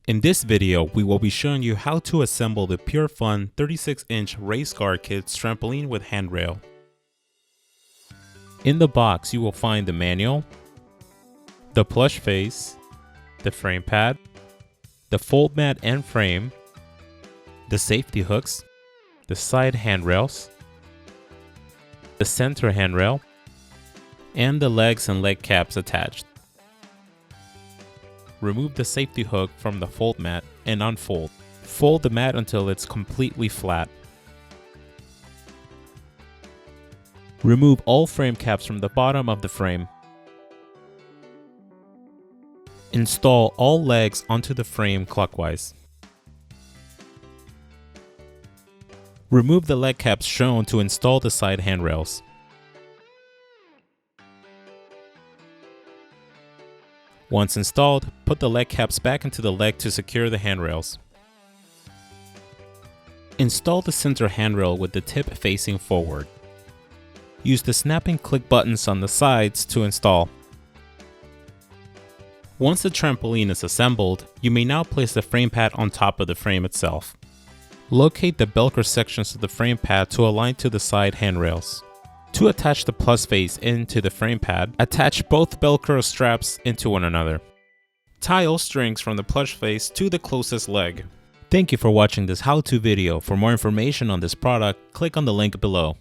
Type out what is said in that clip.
In this video, we will be showing you how to assemble the Pure Fun 36-inch Race Car Kids trampoline with handrail. In the box, you will find the manual, the plush face, the frame pad, the fold mat and frame, the safety hooks, the side handrails, the center handrail, and the legs and leg caps attached. Remove the safety hook from the fold mat and unfold. Fold the mat until it's completely flat. Remove all frame caps from the bottom of the frame. Install all legs onto the frame clockwise. Remove the leg caps shown to install the side handrails. Once installed, put the leg caps back into the leg to secure the handrails. Install the center handrail with the tip facing forward. Use the snap and click buttons on the sides to install. Once the trampoline is assembled, you may now place the frame pad on top of the frame itself. Locate the Velcro sections of the frame pad to align to the side handrails. To attach the plus face into the frame pad, attach both Velcro straps into one another. Tie all strings from the plush face to the closest leg. Thank you for watching this how-to video. For more information on this product, click on the link below.